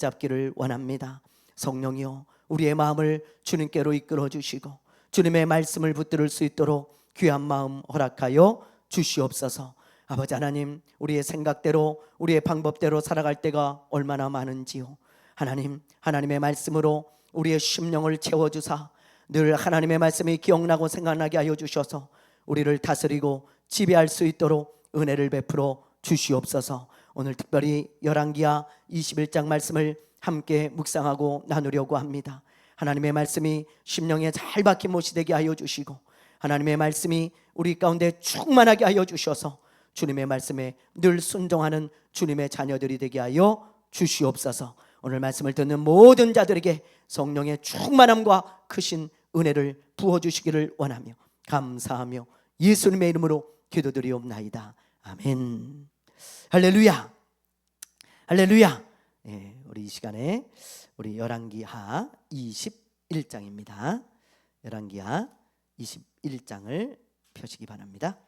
붙잡기를 원합니다. 성령이여, 우리의 마음을 주님께로 이끌어 주시고 주님의 말씀을 붙들을 수 있도록 귀한 마음 허락하여 주시옵소서. 아버지 하나님, 우리의 생각대로 우리의 방법대로 살아갈 때가 얼마나 많은지요. 하나님, 하나님의 말씀으로 우리의 심령을 채워주사 늘 하나님의 말씀이 기억나고 생각나게 하여 주셔서 우리를 다스리고 지배할 수 있도록 은혜를 베풀어 주시옵소서. 오늘 특별히 열왕기하 21장 말씀을 함께 묵상하고 나누려고 합니다. 하나님의 말씀이 심령에 잘 박힌 못이 되게 하여 주시고 하나님의 말씀이 우리 가운데 충만하게 하여 주셔서 주님의 말씀에 늘 순종하는 주님의 자녀들이 되게 하여 주시옵소서. 오늘 말씀을 듣는 모든 자들에게 성령의 충만함과 크신 은혜를 부어주시기를 원하며 감사하며 예수님의 이름으로 기도드리옵나이다. 아멘. 할렐루야, 할렐루야. 우리 이 시간에 우리 열왕기하 21장입니다. 열왕기하 21장을 펴시기 바랍니다.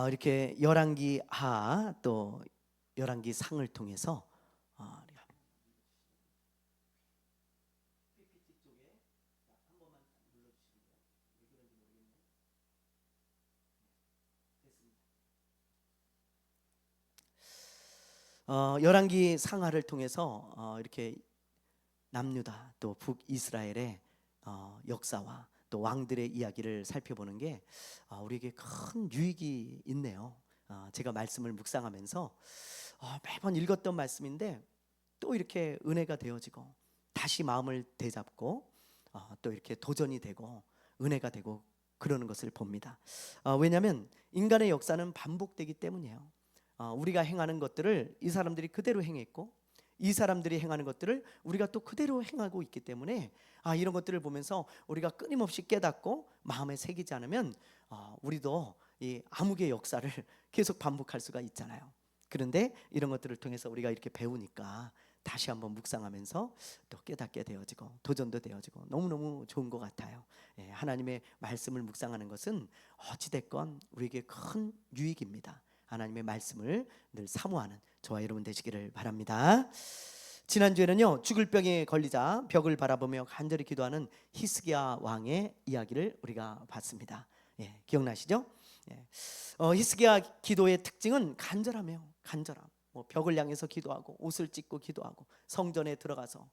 이렇게 열왕기하 또 열왕기상을 통해서 열왕기 상하를 통해서 이렇게 남유다 또 북이스라엘의 역사와 또 왕들의 이야기를 살펴보는 게 우리에게 큰 유익이 있네요. 제가 말씀을 묵상하면서 매번 읽었던 말씀인데 또 이렇게 은혜가 되어지고 다시 마음을 되잡고 또 이렇게 도전이 되고 은혜가 되고 그러는 것을 봅니다. 왜냐하면 인간의 역사는 반복되기 때문이에요. 우리가 행하는 것들을 이 사람들이 그대로 행했고 이 사람들이 행하는 것들을 우리가 또 그대로 행하고 있기 때문에 이런 것들을 보면서 우리가 끊임없이 깨닫고 마음에 새기지 않으면 우리도 이 암흑의 역사를 계속 반복할 수가 있잖아요. 그런데 이런 것들을 통해서 우리가 이렇게 배우니까 다시 한번 묵상하면서 또 깨닫게 되어지고 도전도 되어지고 너무너무 좋은 것 같아요. 하나님의 말씀을 묵상하는 것은 어찌됐건 우리에게 큰 유익입니다. 하나님의 말씀을 늘 사모하는 저와 여러분 되시기를 바랍니다. 지난주에는요, 죽을 병에 걸리자 벽을 바라보며 간절히 기도하는 히스기야 왕의 이야기를 우리가 봤습니다. 기억나시죠? 히스기야 기도의 특징은 간절함이에요. 간절함. 벽을 향해서 기도하고 옷을 찢고 기도하고 성전에 들어가서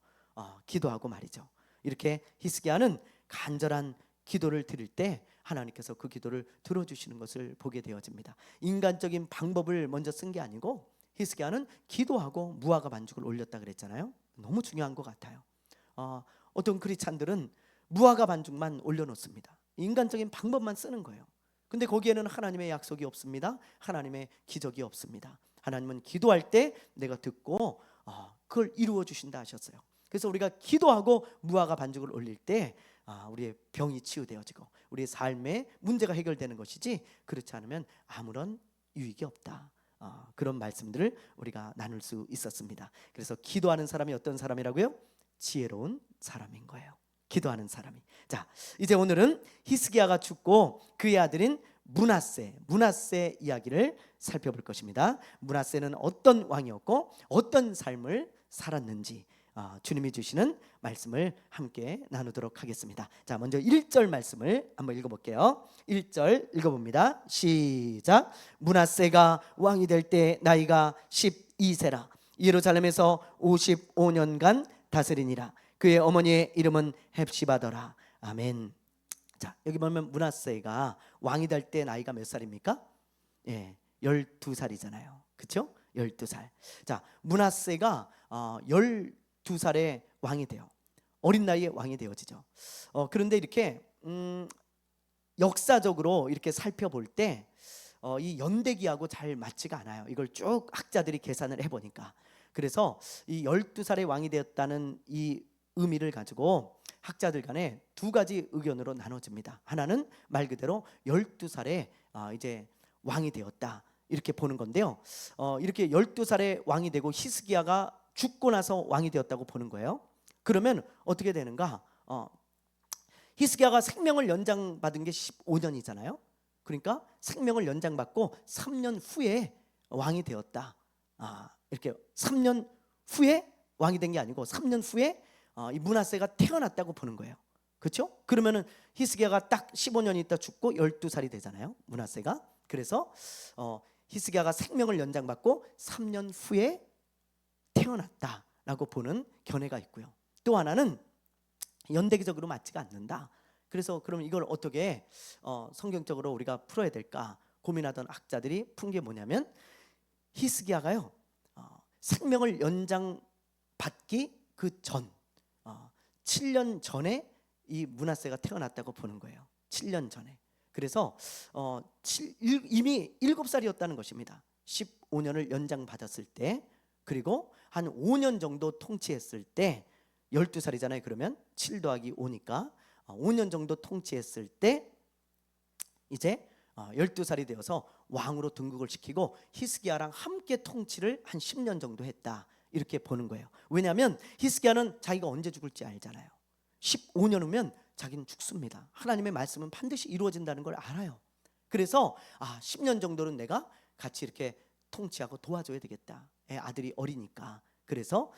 기도하고 말이죠. 이렇게 히스기야는 간절한 기도를 드릴 때 하나님께서 그 기도를 들어주시는 것을 보게 되어집니다. 인간적인 방법을 먼저 쓴 게 아니고 히스기야는 기도하고 무화과 반죽을 올렸다 그랬잖아요. 너무 중요한 것 같아요. 어떤 크리스찬들은 무화과 반죽만 올려놓습니다. 인간적인 방법만 쓰는 거예요. 근데 거기에는 하나님의 약속이 없습니다. 하나님의 기적이 없습니다. 하나님은 기도할 때 내가 듣고 그걸 이루어 주신다 하셨어요. 그래서 우리가 기도하고 무화과 반죽을 올릴 때 우리의 병이 치유되어지고 우리의 삶의 문제가 해결되는 것이지, 그렇지 않으면 아무런 유익이 없다. 그런 말씀들을 우리가 나눌 수 있었습니다. 그래서 기도하는 사람이 어떤 사람이라고요? 지혜로운 사람인 거예요. 기도하는 사람이. 자, 이제 오늘은 히스기야가 죽고 그의 아들인 므낫세 이야기를 살펴볼 것입니다. 므낫세는 어떤 왕이었고 어떤 삶을 살았는지 주님이 주시는 말씀을 함께 나누도록 하겠습니다. 자, 먼저 1절 말씀을 한번 읽어볼게요. 1절 읽어봅니다. 시작. 므낫세가 왕이 될 때 나이가 12세라. 예루살렘에서 55년간 다스리니라. 그의 어머니의 이름은 헵시바더라. 아멘. 자, 여기 보면 므낫세가 왕이 될 때 나이가 몇 살입니까? 12살이잖아요. 그렇죠? 12살. 자, 므낫세가 12살에 왕이 돼요. 어린 나이에 왕이 되어지죠. 그런데 이렇게 역사적으로 이렇게 살펴볼 때 이 연대기하고 잘 맞지가 않아요. 이걸 쭉 학자들이 계산을 해보니까. 그래서 이 12살에 왕이 되었다는 이 의미를 가지고 학자들 간에 두 가지 의견으로 나눠집니다. 하나는 말 그대로 12살에 이제 왕이 되었다 이렇게 보는 건데요. 이렇게 12살에 왕이 되고 히스기야가 죽고 나서 왕이 되었다고 보는 거예요. 그러면 어떻게 되는가? 히스기야가 생명을 연장받은 게 15년이잖아요. 그러니까 생명을 연장받고 3년 후에 왕이 되었다. 이렇게 3년 후에 왕이 된 게 아니고 3년 후에 이 므낫세가 태어났다고 보는 거예요. 그렇죠? 그러면은 히스기야가 딱 15년 있다 죽고 12살이 되잖아요, 므낫세가. 그래서 히스기야가 생명을 연장받고 3년 후에 태어났다라고 보는 견해가 있고요. 또 하나는 연대기적으로 맞지가 않는다. 그래서 그럼 이걸 어떻게 성경적으로 우리가 풀어야 될까 고민하던 학자들이 푼 게 뭐냐면, 히스기야가요 생명을 연장받기 그 전 7년 전에 이 므낫세가 태어났다고 보는 거예요. 7년 전에. 그래서 이미 7살이었다는 것입니다. 15년을 연장받았을 때, 그리고 한 5년 정도 통치했을 때 12살이잖아요. 그러면 7 더하기 5니까 5년 정도 통치했을 때 이제 12살이 되어서 왕으로 등극을 시키고 히스기야랑 함께 통치를 한 10년 정도 했다, 이렇게 보는 거예요. 왜냐하면 히스기야는 자기가 언제 죽을지 알잖아요. 15년 후면 자기는 죽습니다. 하나님의 말씀은 반드시 이루어진다는 걸 알아요. 그래서 10년 정도는 내가 같이 이렇게 통치하고 도와줘야 되겠다. 아들이 어리니까. 그래서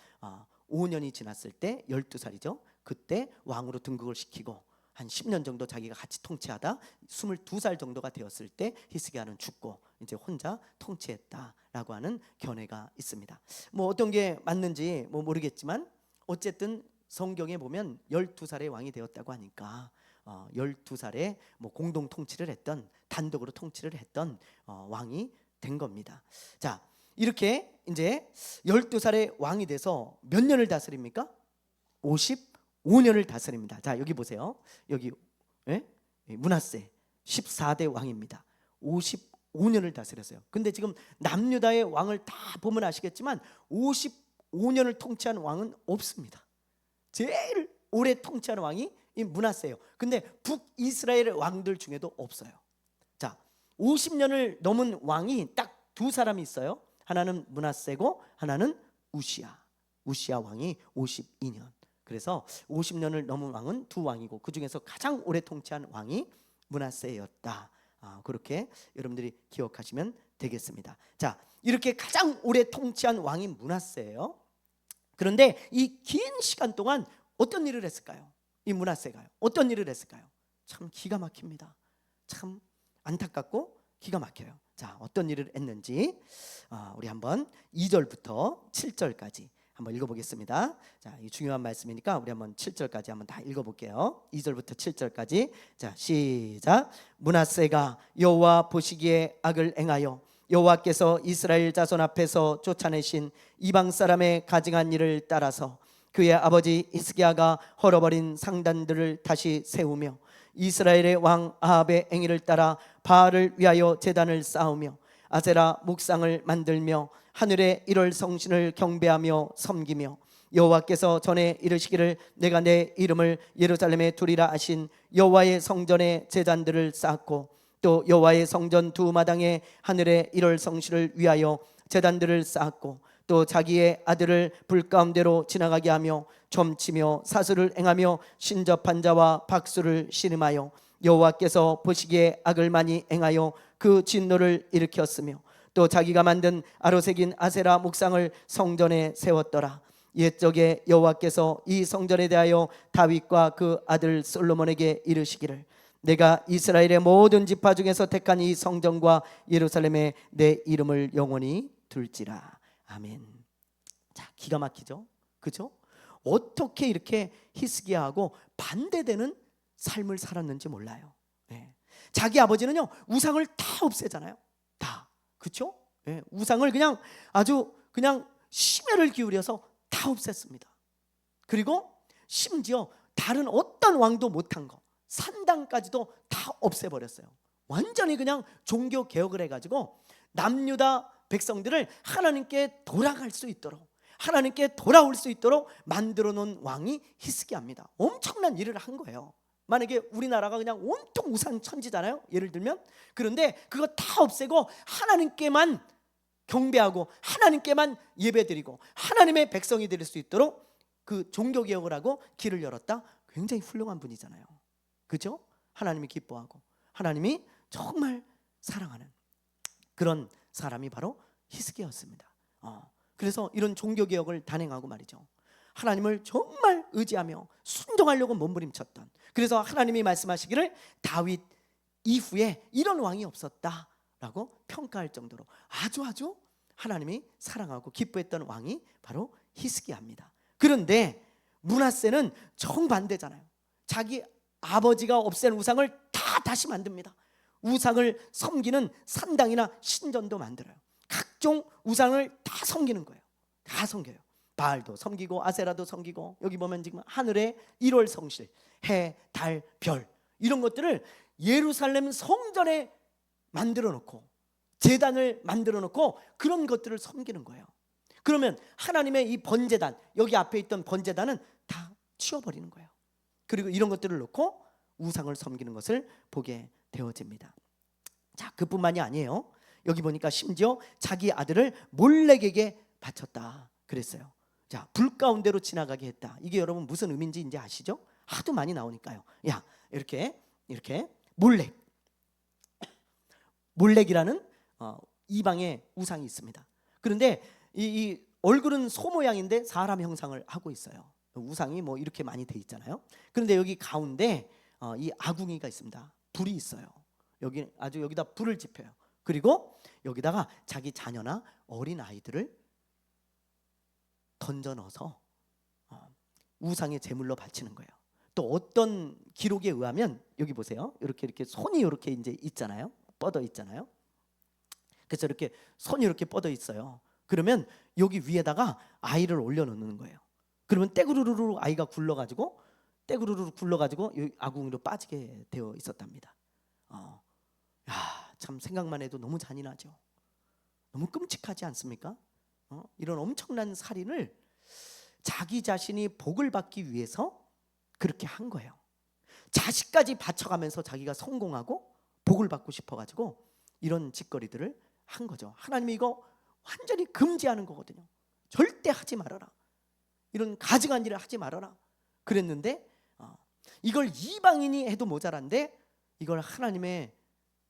5년이 지났을 때 12살이죠. 그때 왕으로 등극을 시키고 한 10년 정도 자기가 같이 통치하다 22살 정도가 되었을 때 히스기야는 죽고 이제 혼자 통치했다라고 하는 견해가 있습니다. 뭐 어떤 게 맞는지 모르겠지만 어쨌든 성경에 보면 12살의 왕이 되었다고 하니까 12살에 공동 통치를 했던, 단독으로 통치를 했던 왕이 된 겁니다. 자, 이렇게 이제 12살의 왕이 돼서 몇 년을 다스립니까? 55년을 다스립니다. 자, 여기 보세요. 여기 므낫세 14대 왕입니다. 55년을 다스렸어요. 근데 지금 남유다의 왕을 다 보면 아시겠지만 55년을 통치한 왕은 없습니다. 제일 오래 통치한 왕이 이 므낫세예요. 근데 북이스라엘 왕들 중에도 없어요. 자, 50년을 넘은 왕이 딱 두 사람이 있어요. 하나는 므낫세고 하나는 우시야 왕이 52년. 그래서 50년을 넘은 왕은 두 왕이고 그 중에서 가장 오래 통치한 왕이 므낫세였다. 그렇게 여러분들이 기억하시면 되겠습니다. 자, 이렇게 가장 오래 통치한 왕이 므낫세예요. 그런데 이 긴 시간 동안 어떤 일을 했을까요? 이 므낫세가요. 어떤 일을 했을까요? 참 기가 막힙니다. 참 안타깝고 기가 막혀요. 자, 어떤 일을 했는지 우리 한번 2절부터 7절까지 한번 읽어보겠습니다. 자, 이 중요한 말씀이니까 우리 한번 7절까지 한번 다 읽어볼게요. 2절부터 7절까지. 자, 시작. 므낫세가 여호와 보시기에 악을 행하여 여호와께서 이스라엘 자손 앞에서 쫓아내신 이방 사람의 가증한 일을 따라서 그의 아버지 히스기야가 헐어버린 상단들을 다시 세우며 이스라엘의 왕 아합의 행위를 따라 바알을 위하여 제단을 쌓으며 아세라 목상을 만들며 하늘의 1월 성신을 경배하며 섬기며 여호와께서 전에 이르시기를 내가 내 이름을 예루살렘에 두리라 하신 여호와의 성전에 제단들을 쌓고 또 여호와의 성전 두 마당에 하늘의 1월 성신을 위하여 제단들을 쌓았고 또 자기의 아들을 불 가운데로 지나가게 하며 점치며 사슬을 행하며 신접한 자와 박수를 씨름하여 여호와께서 보시기에 악을 많이 행하여 그 진노를 일으켰으며 또 자기가 만든 아로새긴 아세라 목상을 성전에 세웠더라. 옛적에 여호와께서 이 성전에 대하여 다윗과 그 아들 솔로몬에게 이르시기를 내가 이스라엘의 모든 지파 중에서 택한 이 성전과 예루살렘에 내 이름을 영원히 둘지라. 아멘. 자, 기가 막히죠? 그죠? 어떻게 이렇게 히스기야하고 반대되는 삶을 살았는지 몰라요. 자기 아버지는요 우상을 다 없애잖아요. 다. 그렇죠? 우상을 그냥 아주 그냥 심혈을 기울여서 다 없앴습니다. 그리고 심지어 다른 어떤 왕도 못한 거 산당까지도 다 없애버렸어요. 완전히 그냥 종교 개혁을 해가지고 남유다 백성들을 하나님께 돌아갈 수 있도록, 하나님께 돌아올 수 있도록 만들어 놓은 왕이 히스기야입니다. 엄청난 일을 한 거예요. 만약에 우리나라가 그냥 온통 우상 천지잖아요, 예를 들면. 그런데 그거 다 없애고 하나님께만 경배하고 하나님께만 예배드리고 하나님의 백성이 될 수 있도록 그 종교개혁을 하고 길을 열었다. 굉장히 훌륭한 분이잖아요. 그렇죠? 하나님이 기뻐하고 하나님이 정말 사랑하는 그런 사람이 바로 히스기야였습니다. 그래서 이런 종교개혁을 단행하고 말이죠, 하나님을 정말 의지하며 순종하려고 몸부림쳤던, 그래서 하나님이 말씀하시기를 다윗 이후에 이런 왕이 없었다라고 평가할 정도로 아주 하나님이 사랑하고 기뻐했던 왕이 바로 히스기야입니다. 그런데 므낫세는 정반대잖아요. 자기 아버지가 없앤 우상을 다 다시 만듭니다. 우상을 섬기는 산당이나 신전도 만들어요. 각종 우상을 다 섬기는 거예요. 다 섬겨요. 바알도 섬기고 아세라도 섬기고, 여기 보면 지금 하늘의 1월 성실, 해, 달, 별, 이런 것들을 예루살렘 성전에 만들어 놓고 제단을 만들어 놓고 그런 것들을 섬기는 거예요. 그러면 하나님의 이 번제단, 여기 앞에 있던 번제단은 다 치워버리는 거예요. 그리고 이런 것들을 놓고 우상을 섬기는 것을 보게 되어집니다. 자, 그뿐만이 아니에요. 여기 보니까 심지어 자기 아들을 몰렉에게 바쳤다 그랬어요. 자, 불 가운데로 지나가게 했다. 이게 여러분 무슨 의미인지 이제 아시죠? 하도 많이 나오니까요. 야, 이렇게 몰렉이라는 이방의 우상이 있습니다. 그런데 이 얼굴은 소 모양인데 사람 형상을 하고 있어요. 우상이 뭐 이렇게 많이 돼 있잖아요. 그런데 여기 가운데 이 아궁이가 있습니다. 불이 있어요. 여기다 불을 지펴요. 그리고 여기다가 자기 자녀나 어린 아이들을 던져 넣어서 우상의 제물로 바치는 거예요. 또 어떤 기록에 의하면 여기 보세요. 이렇게 손이 이렇게 이제 있잖아요. 뻗어 있잖아요. 그래서 이렇게 손이 이렇게 뻗어 있어요. 그러면 여기 위에다가 아이를 올려놓는 거예요. 그러면 떼구르르 아이가 굴러가지고 여기 아궁이로 빠지게 되어 있었답니다. 참 생각만 해도 너무 잔인하죠. 너무 끔찍하지 않습니까? 이런 엄청난 살인을 자기 자신이 복을 받기 위해서 그렇게 한 거예요. 자식까지 바쳐가면서 자기가 성공하고 복을 받고 싶어가지고 이런 짓거리들을 한 거죠. 하나님이 이거 완전히 금지하는 거거든요. 절대 하지 말아라. 이런 가증한 일을 하지 말아라 그랬는데, 이걸 이방인이 해도 모자란데 이걸 하나님의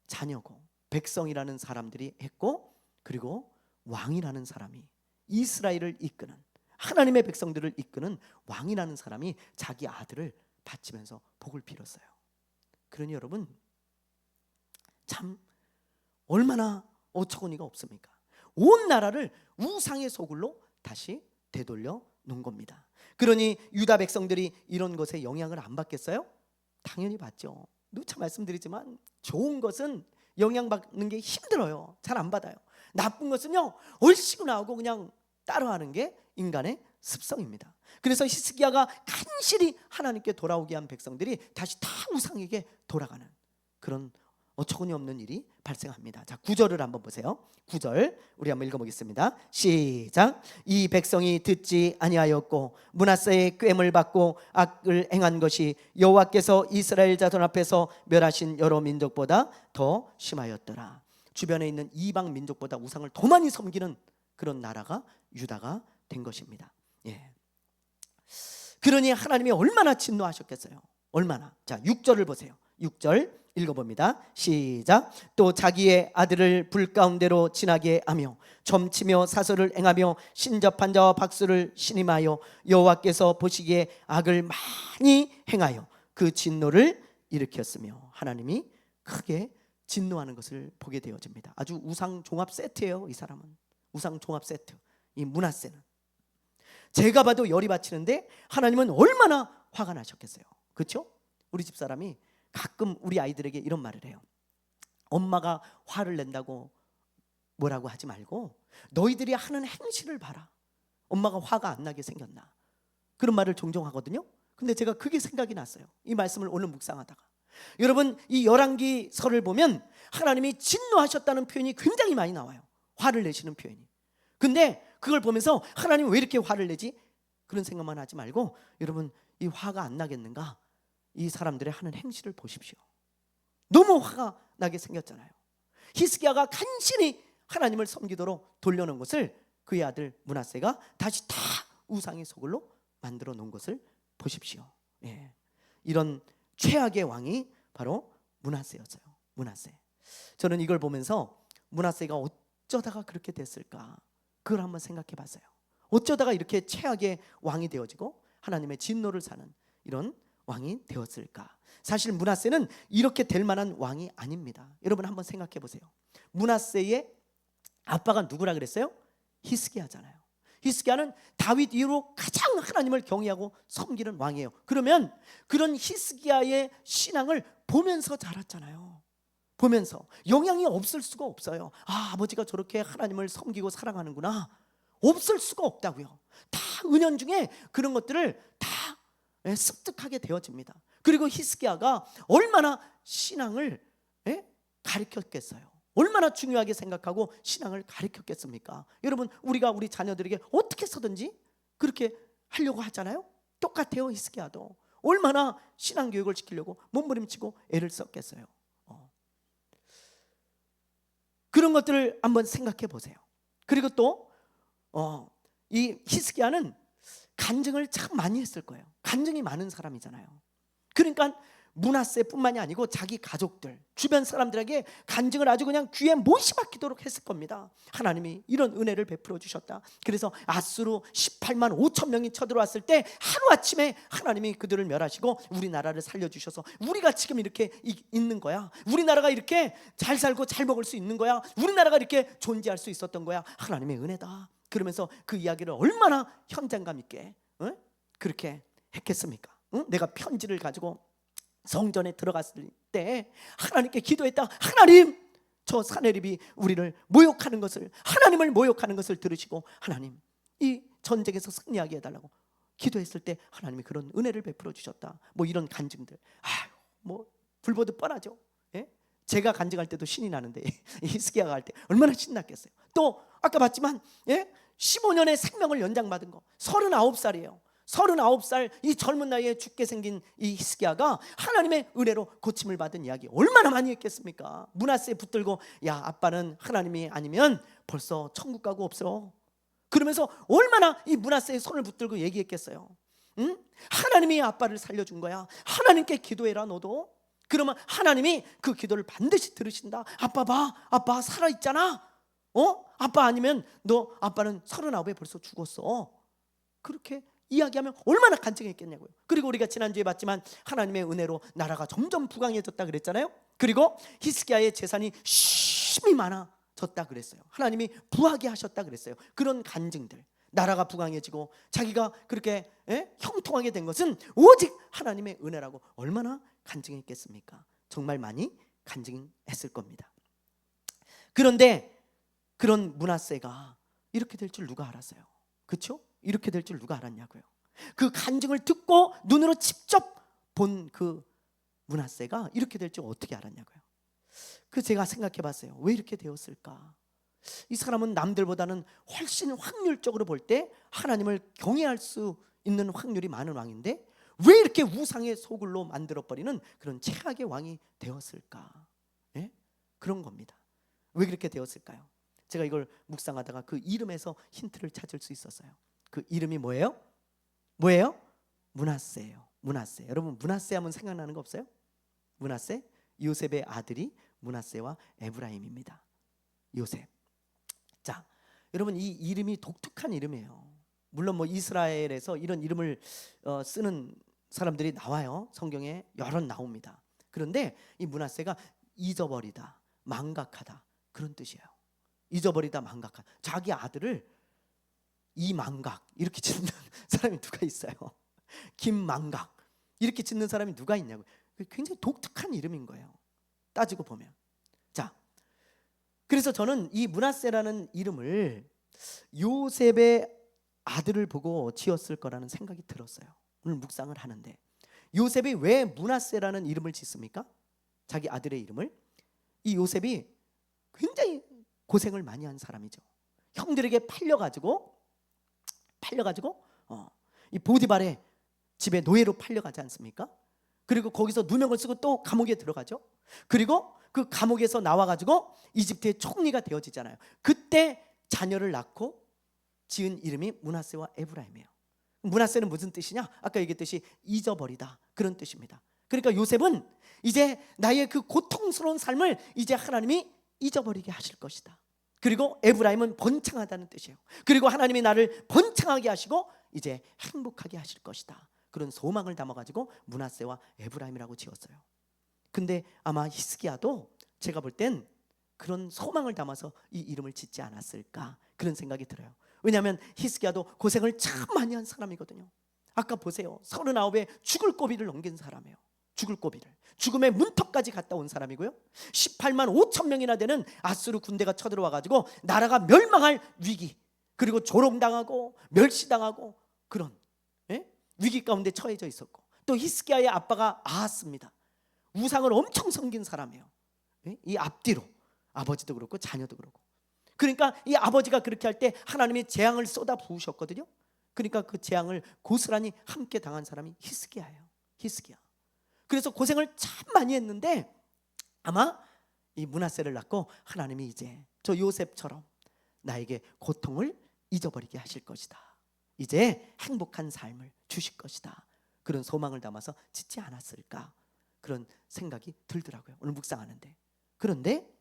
자녀고 백성이라는 사람들이 했고, 그리고 왕이라는 사람이, 이스라엘을 이끄는, 하나님의 백성들을 이끄는 왕이라는 사람이 자기 아들을 바치면서 복을 빌었어요. 그러니 여러분, 참 얼마나 어처구니가 없습니까? 온 나라를 우상의 소굴로 다시 되돌려 놓은 겁니다. 그러니 유다 백성들이 이런 것에 영향을 안 받겠어요? 당연히 받죠. 누차 말씀드리지만 좋은 것은 영향받는 게 힘들어요. 잘 안 받아요. 나쁜 것은요 얼씨구 나오고 그냥 따라하는 게 인간의 습성입니다. 그래서 히스기야가 간신히 하나님께 돌아오게 한 백성들이 다시 다 우상에게 돌아가는 그런 어처구니 없는 일이 발생합니다. 자, 9절을 한번 보세요. 9절 우리 한번 읽어보겠습니다. 시작. 이 백성이 듣지 아니하였고 므낫세의 꾀을 받고 악을 행한 것이 여호와께서 이스라엘 자손 앞에서 멸하신 여러 민족보다 더 심하였더라. 주변에 있는 이방 민족보다 우상을 더 많이 섬기는 그런 나라가 유다가 된 것입니다. 예. 그러니 하나님이 얼마나 진노하셨겠어요. 얼마나. 자, 6절을 보세요. 6절 읽어봅니다. 시작. 또 자기의 아들을 불 가운데로 지나게 하며 점치며 사설을 행하며 신접한 자와 박수를 신임하여 여호와께서 보시기에 악을 많이 행하여 그 진노를 일으켰으며, 하나님이 크게 진노하는 것을 보게 되어집니다. 아주 우상 종합 세트예요. 이 사람은 우상 종합 세트. 이 므낫세는 제가 봐도 열이 받치는데 하나님은 얼마나 화가 나셨겠어요. 그렇죠? 우리 집사람이 가끔 우리 아이들에게 이런 말을 해요. 엄마가 화를 낸다고 뭐라고 하지 말고 너희들이 하는 행실을 봐라. 엄마가 화가 안 나게 생겼나. 그런 말을 종종 하거든요. 근데 제가 그게 생각이 났어요. 이 말씀을 오늘 묵상하다가, 여러분 이 열왕기서를 보면 하나님이 진노하셨다는 표현이 굉장히 많이 나와요. 화를 내시는 표현이. 근데 그걸 보면서 하나님 왜 이렇게 화를 내지? 그런 생각만 하지 말고 여러분 이 화가 안 나겠는가? 이 사람들의 하는 행실을 보십시오. 너무 화가 나게 생겼잖아요. 히스기야가 간신히 하나님을 섬기도록 돌려놓은 것을 그의 아들 므낫세가 다시 다 우상의 소굴로 만들어 놓은 것을 보십시오. 예. 이런 최악의 왕이 바로 므낫세였어요. 므낫세. 저는 이걸 보면서 므낫세가 어쩌다가 그렇게 됐을까? 그걸 한번 생각해 봤어요. 어쩌다가 이렇게 최악의 왕이 되어지고 하나님의 진노를 사는 이런 왕이 되었을까? 사실 므낫세는 이렇게 될 만한 왕이 아닙니다. 여러분 한번 생각해 보세요. 므낫세의 아빠가 누구라 그랬어요? 히스기야잖아요. 히스기야는 다윗 이후로 가장 하나님을 경외하고 섬기는 왕이에요. 그러면 그런 히스기야의 신앙을 보면서 자랐잖아요. 보면서 영향이 없을 수가 없어요. 아버지가 저렇게 하나님을 섬기고 사랑하는구나. 없을 수가 없다고요. 다 은연중에 그런 것들을 다 습득하게 되어집니다. 그리고 히스기야가 얼마나 신앙을 가르쳤겠어요. 얼마나 중요하게 생각하고 신앙을 가르쳤겠습니까? 여러분 우리가 우리 자녀들에게 어떻게 해서든지 그렇게 하려고 하잖아요. 똑같아요. 히스기야도 얼마나 신앙 교육을 시키려고 몸부림치고 애를 썼겠어요. 그런 것들을 한번 생각해 보세요. 그리고 또 이 히스기야는 간증을 참 많이 했을 거예요. 간증이 많은 사람이잖아요. 그러니까 므낫세뿐만이 아니고 자기 가족들, 주변 사람들에게 간증을 아주 그냥 귀에 못이 박히도록 했을 겁니다. 하나님이 이런 은혜를 베풀어 주셨다. 그래서 아수르 18만 5천 명이 쳐들어왔을 때 하루아침에 하나님이 그들을 멸하시고 우리나라를 살려주셔서 우리가 지금 이렇게 있는 거야. 우리나라가 이렇게 잘 살고 잘 먹을 수 있는 거야. 우리나라가 이렇게 존재할 수 있었던 거야. 하나님의 은혜다. 그러면서 그 이야기를 얼마나 현장감 있게 그렇게 했겠습니까? 내가 편지를 가지고 성전에 들어갔을 때 하나님께 기도했다. 하나님, 저 사내립이 우리를 모욕하는 것을, 하나님을 모욕하는 것을 들으시고 하나님 이 전쟁에서 승리하게 해달라고 기도했을 때 하나님이 그런 은혜를 베풀어 주셨다. 뭐 이런 간증들, 뭐 불보듯 뻔하죠. 제가 간증할 때도 신이 나는데 히스기야가 할 때 얼마나 신났겠어요. 또 아까 봤지만 15년의 생명을 연장받은 거 39살이에요 39살 이 젊은 나이에 죽게 생긴 이 히스기야가 하나님의 은혜로 고침을 받은 이야기 얼마나 많이 했겠습니까? 므낫세에 붙들고 야 아빠는 하나님이 아니면 벌써 천국 가고 없어. 그러면서 얼마나 이 므낫세의 손을 붙들고 얘기했겠어요. 하나님이 아빠를 살려준 거야. 하나님께 기도해라 너도. 그러면 하나님이 그 기도를 반드시 들으신다. 아빠 봐, 아빠 살아있잖아. 아빠 아니면 너 아빠는 39에 벌써 죽었어. 그렇게 이야기하면 얼마나 간증했겠냐고요. 그리고 우리가 지난주에 봤지만 하나님의 은혜로 나라가 점점 부강해졌다 그랬잖아요. 그리고 히스기야의 재산이 심히 많아졌다 그랬어요. 하나님이 부하게 하셨다 그랬어요. 그런 간증들, 나라가 부강해지고 자기가 그렇게 형통하게 된 것은 오직 하나님의 은혜라고 얼마나 간증했겠습니까? 정말 많이 간증했을 겁니다. 그런데 그런 므낫세가 이렇게 될 줄 누가 알았어요? 그렇죠? 이렇게 될 줄 누가 알았냐고요. 그 간증을 듣고 눈으로 직접 본 그 므낫세가 이렇게 될 줄 어떻게 알았냐고요. 그 제가 생각해 봤어요. 왜 이렇게 되었을까? 이 사람은 남들보다는 훨씬 확률적으로 볼 때 하나님을 경외할 수 있는 확률이 많은 왕인데 왜 이렇게 우상의 소굴로 만들어버리는 그런 최악의 왕이 되었을까? 그런 겁니다. 왜 그렇게 되었을까요? 제가 이걸 묵상하다가 그 이름에서 힌트를 찾을 수 있었어요. 그 이름이 뭐예요? 뭐예요? 므낫세예요. 므낫세. 여러분 므낫세 하면 생각나는 거 없어요? 므낫세? 요셉의 아들이 므낫세와 에브라임입니다. 요셉. 자, 여러분 이 이름이 독특한 이름이에요. 물론 뭐 이스라엘에서 이런 이름을 쓰는 사람들이 나와요. 성경에 여러 나옵니다. 그런데 이 므낫세가 잊어버리다, 망각하다 그런 뜻이에요. 잊어버리다, 망각하다. 자기 아들을 이망각 이렇게 짓는 사람이 누가 있어요? 김망각 이렇게 짓는 사람이 누가 있냐고요. 굉장히 독특한 이름인 거예요. 따지고 보면. 자, 그래서 저는 이 므낫세라는 이름을 요셉의 아들을 보고 지었을 거라는 생각이 들었어요. 오늘 묵상을 하는데 요셉이 왜 므낫세라는 이름을 짓습니까? 자기 아들의 이름을. 이 요셉이 굉장히 고생을 많이 한 사람이죠. 형들에게 팔려가지고 이 보디발의 집에 노예로 팔려가지 않습니까? 그리고 거기서 누명을 쓰고 또 감옥에 들어가죠. 그리고 그 감옥에서 나와가지고 이집트의 총리가 되어지잖아요. 그때 자녀를 낳고 지은 이름이 므낫세와 에브라임이에요. 므낫세는 무슨 뜻이냐? 아까 얘기했듯이 잊어버리다 그런 뜻입니다. 그러니까 요셉은 이제 나의 그 고통스러운 삶을 이제 하나님이 잊어버리게 하실 것이다. 그리고 에브라임은 번창하다는 뜻이에요. 그리고 하나님이 나를 번창하게 하시고 이제 행복하게 하실 것이다. 그런 소망을 담아가지고 므낫세와 에브라임이라고 지었어요. 근데 아마 히스기야도 제가 볼 땐 그런 소망을 담아서 이 이름을 짓지 않았을까, 그런 생각이 들어요. 왜냐하면 히스기야도 고생을 참 많이 한 사람이거든요. 아까 보세요. 39에 죽을 고비를 넘긴 사람이에요. 죽을 고비를, 죽음의 문턱까지 갔다 온 사람이고요. 18만 5천 명이나 되는 아수르 군대가 쳐들어와 가지고 나라가 멸망할 위기, 그리고 조롱당하고 멸시당하고 그런 위기 가운데 처해져 있었고, 또 히스기야의 아빠가 아하스입니다. 우상을 엄청 섬긴 사람이에요. 이 앞뒤로 아버지도 그렇고 자녀도 그렇고. 그러니까 이 아버지가 그렇게 할 때 하나님이 재앙을 쏟아 부으셨거든요. 그러니까 그 재앙을 고스란히 함께 당한 사람이 히스기야예요. 히스기야. 그래서 고생을 참 많이 했는데 아마 이 므낫세를 낳고 하나님이 이제 저 요셉처럼 나에게 고통을 잊어버리게 하실 것이다, 이제 행복한 삶을 주실 것이다, 그런 소망을 담아서 짓지 않았을까, 그런 생각이 들더라고요, 오늘 묵상하는데. 그런데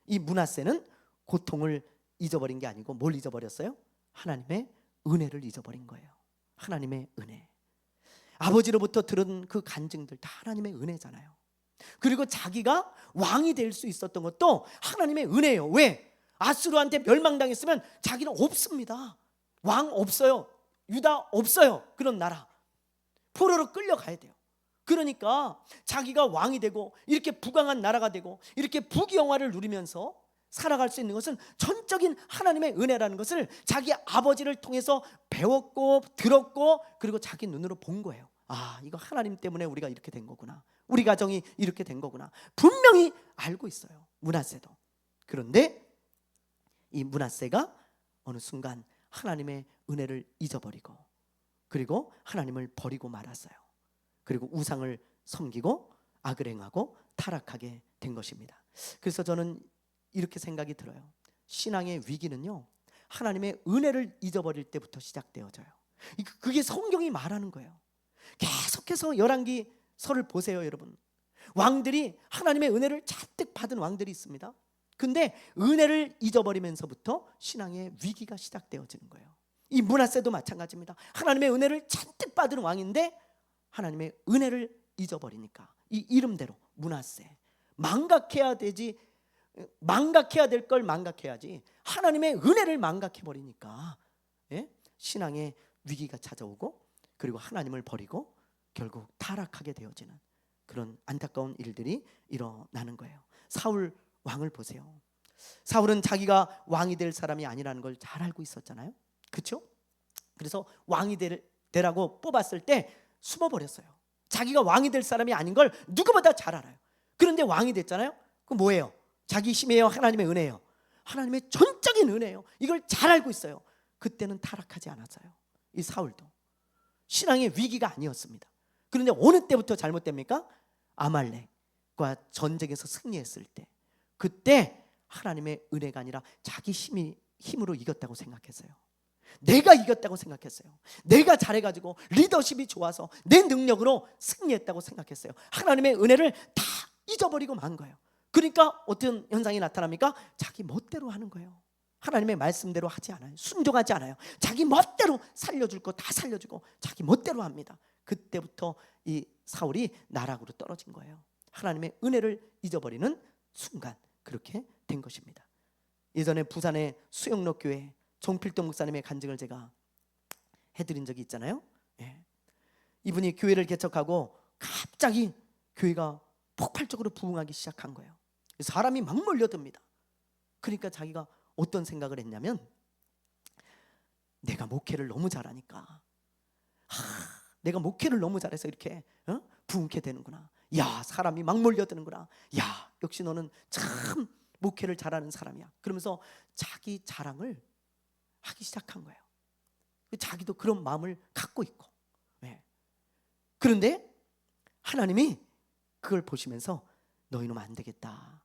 이 므낫세는 고통을 잊어버린 게 아니고 뭘 잊어버렸어요? 하나님의 은혜를 잊어버린 거예요. 하나님의 은혜. 아버지로부터 들은 그 간증들 다 하나님의 은혜잖아요. 그리고 자기가 왕이 될 수 있었던 것도 하나님의 은혜예요. 왜? 아수르한테 멸망당했으면 자기는 없습니다. 왕 없어요. 유다 없어요. 그런 나라. 포로로 끌려가야 돼요. 그러니까 자기가 왕이 되고 이렇게 부강한 나라가 되고 이렇게 부귀영화를 누리면서 살아갈 수 있는 것은 전적인 하나님의 은혜라는 것을 자기 아버지를 통해서 배웠고 들었고, 그리고 자기 눈으로 본 거예요. 아, 이거 하나님 때문에 우리가 이렇게 된 거구나, 우리 가정이 이렇게 된 거구나, 분명히 알고 있어요, 므낫세도. 그런데 이 므낫세가 어느 순간 하나님의 은혜를 잊어버리고, 그리고 하나님을 버리고 말았어요. 그리고 우상을 섬기고 악을 행하고 타락하게 된 것입니다. 그래서 저는 이렇게 생각이 들어요. 신앙의 위기는요, 하나님의 은혜를 잊어버릴 때부터 시작되어져요. 그게 성경이 말하는 거예요. 계속해서 열왕기서를 보세요, 여러분. 왕들이 하나님의 은혜를 잔뜩 받은 왕들이 있습니다. 근데 은혜를 잊어버리면서부터 신앙의 위기가 시작되어지는 거예요. 이 므낫세도 마찬가지입니다. 하나님의 은혜를 잔뜩 받은 왕인데 하나님의 은혜를 잊어버리니까 이 이름대로 므낫세, 망각해야 되지, 망각해야 될 걸 망각해야지 하나님의 은혜를 망각해버리니까 신앙의 위기가 찾아오고, 그리고 하나님을 버리고 결국 타락하게 되어지는 그런 안타까운 일들이 일어나는 거예요. 사울 왕을 보세요. 사울은 자기가 왕이 될 사람이 아니라는 걸 잘 알고 있었잖아요. 그렇죠? 그래서 왕이 되라고 뽑았을 때 숨어버렸어요. 자기가 왕이 될 사람이 아닌 걸 누구보다 잘 알아요. 그런데 왕이 됐잖아요. 그 뭐예요? 자기 힘이에요? 하나님의 은혜예요? 하나님의 전적인 은혜예요. 이걸 잘 알고 있어요. 그때는 타락하지 않았어요. 이 사울도 신앙의 위기가 아니었습니다. 그런데 어느 때부터 잘못됩니까? 아말렉과 전쟁에서 승리했을 때, 그때 하나님의 은혜가 아니라 자기 힘으로 이겼다고 생각했어요. 내가 이겼다고 생각했어요. 내가 잘해가지고 리더십이 좋아서 내 능력으로 승리했다고 생각했어요. 하나님의 은혜를 다 잊어버리고 만 거예요. 그러니까 어떤 현상이 나타납니까? 자기 멋대로 하는 거예요. 하나님의 말씀대로 하지 않아요. 순종하지 않아요. 자기 멋대로 살려줄 거 다 살려주고 자기 멋대로 합니다. 그때부터 이 사울이 나락으로 떨어진 거예요. 하나님의 은혜를 잊어버리는 순간 그렇게 된 것입니다. 예전에 부산의 수영로 교회 정필동 목사님의 간증을 제가 해드린 적이 있잖아요. 이분이 교회를 개척하고 갑자기 교회가 폭발적으로 부흥하기 시작한 거예요. 사람이 막 몰려듭니다. 그러니까 자기가 어떤 생각을 했냐면, 내가 목회를 너무 잘하니까 내가 목회를 너무 잘해서 이렇게 부흥케 되는구나. 야, 사람이 막 몰려드는구나. 야, 역시 너는 참 목회를 잘하는 사람이야. 그러면서 자기 자랑을 하기 시작한 거예요. 자기도 그런 마음을 갖고 있고. 그런데 하나님이 그걸 보시면서 너희는 안 되겠다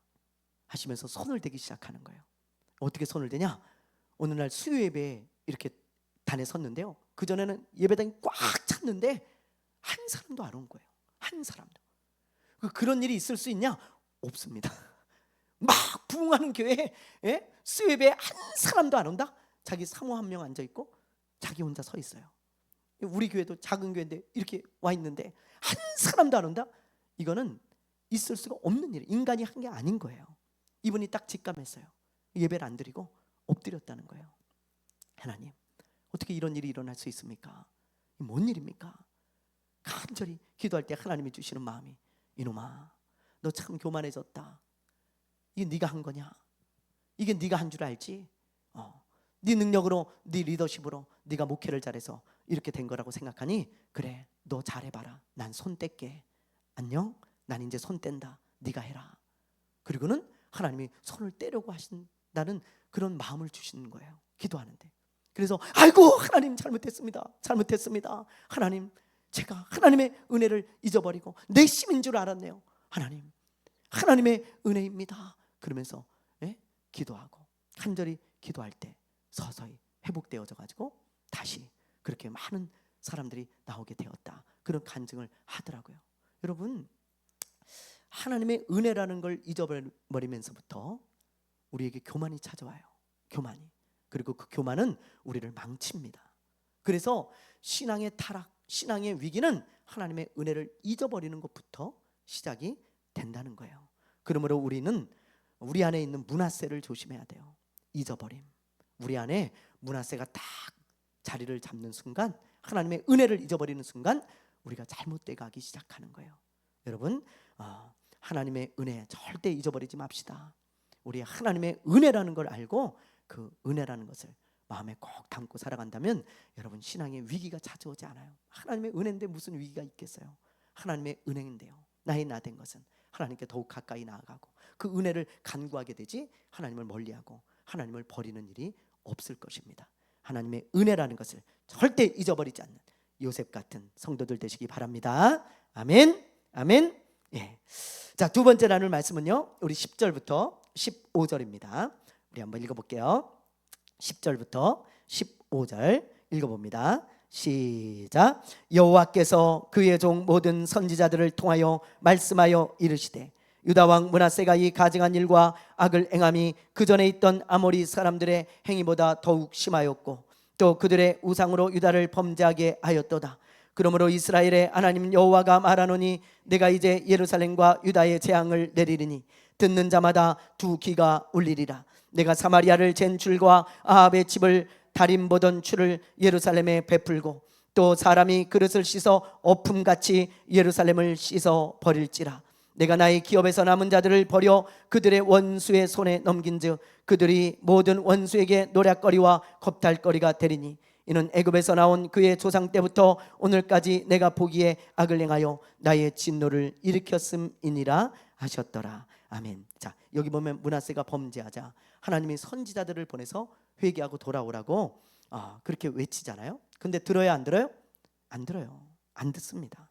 하시면서 손을 대기 시작하는 거예요. 어떻게 손을 대냐? 어느 날 수요 예배에 이렇게 단에 섰는데요, 그전에는 예배당이 꽉 찼는데 한 사람도 안 온 거예요. 한 사람도. 그런 일이 있을 수 있냐? 없습니다. 막 부흥하는 교회에 수협에 한 사람도 안 온다? 자기 사모 한 명 앉아 있고 자기 혼자 서 있어요. 우리 교회도 작은 교회인데 이렇게 와 있는데 한 사람도 안 온다? 이거는 있을 수가 없는 일, 인간이 한 게 아닌 거예요. 이분이 딱 직감했어요. 예배를 안 드리고 엎드렸다는 거예요. 하나님, 어떻게 이런 일이 일어날 수 있습니까? 뭔 일입니까? 간절히 기도할 때 하나님이 주시는 마음이, 이놈아, 너 참 교만해졌다. 이게 네가 한 거냐? 이게 네가 한 줄 알지? 네 능력으로, 네 리더십으로 네가 목회를 잘해서 이렇게 된 거라고 생각하니? 그래, 너 잘해봐라. 난 손 뗄게. 안녕? 난 이제 손 뗀다. 네가 해라. 그리고는 하나님이 손을 떼려고 하신다는 그런 마음을 주시는 거예요. 기도하는데. 그래서 아이고 하나님 잘못했습니다. 하나님, 제가 하나님의 은혜를 잊어버리고 내 힘인 줄 알았네요. 하나님, 하나님의 은혜입니다. 그러면서 기도하고 간절히 기도할 때 서서히 회복되어져 가지고 다시 그렇게 많은 사람들이 나오게 되었다. 그런 간증을 하더라고요. 여러분, 하나님의 은혜라는 걸 잊어버리면서부터 우리에게 교만이 찾아와요. 교만이. 그리고 그 교만은 우리를 망칩니다. 그래서 신앙의 타락, 신앙의 위기는 하나님의 은혜를 잊어버리는 것부터 시작이 된다는 거예요. 그러므로 우리는 우리 안에 있는 므낫세를 조심해야 돼요. 잊어버림. 우리 안에 므낫세가 딱 자리를 잡는 순간, 하나님의 은혜를 잊어버리는 순간 우리가 잘못돼 가기 시작하는 거예요. 여러분, 하나님의 은혜 절대 잊어버리지 맙시다. 우리 하나님의 은혜라는 걸 알고 그 은혜라는 것을 마음에 꼭 담고 살아간다면 여러분, 신앙의 위기가 찾아오지 않아요. 하나님의 은혜인데 무슨 위기가 있겠어요? 하나님의 은혜인데요, 나의 나 된 것은 하나님께 더욱 가까이 나아가고 그 은혜를 간구하게 되지, 하나님을 멀리하고 하나님을 버리는 일이 없을 것입니다. 하나님의 은혜라는 것을 절대 잊어버리지 않는 요셉 같은 성도들 되시기 바랍니다. 아멘. 아멘. 예. 자, 두 번째 나눌 말씀은요, 우리 10절부터 15절입니다. 우리 한번 읽어볼게요. 10절부터 15절 읽어봅니다. 시작. 여호와께서 그의 종 모든 선지자들을 통하여 말씀하여 이르시되, 유다 왕 므낫세가 이 가증한 일과 악을 행함이 그 전에 있던 아모리 사람들의 행위보다 더욱 심하였고 또 그들의 우상으로 유다를 범죄하게 하였도다. 그러므로 이스라엘의 하나님 여호와가 말하노니, 내가 이제 예루살렘과 유다의 재앙을 내리리니 듣는 자마다 두 귀가 울리리라. 내가 사마리아를 잰 줄과 아합의 집을 다림 보던 줄을 예루살렘에 베풀고 또 사람이 그릇을 씻어 어품같이 예루살렘을 씻어 버릴지라. 내가 나의 기업에서 남은 자들을 버려 그들의 원수의 손에 넘긴즉 그들이 모든 원수에게 노략거리와 겁탈거리가 되리니, 이는 애굽에서 나온 그의 조상 때부터 오늘까지 내가 보기에 악을 행하여 나의 진노를 일으켰음이니라 하셨더라. 아멘. 자, 여기 보면 므낫세가 범죄하자 하나님이 선지자들을 보내서 회개하고 돌아오라고 그렇게 외치잖아요. 근데 들어요, 안 들어요? 안 들어요. 안 듣습니다.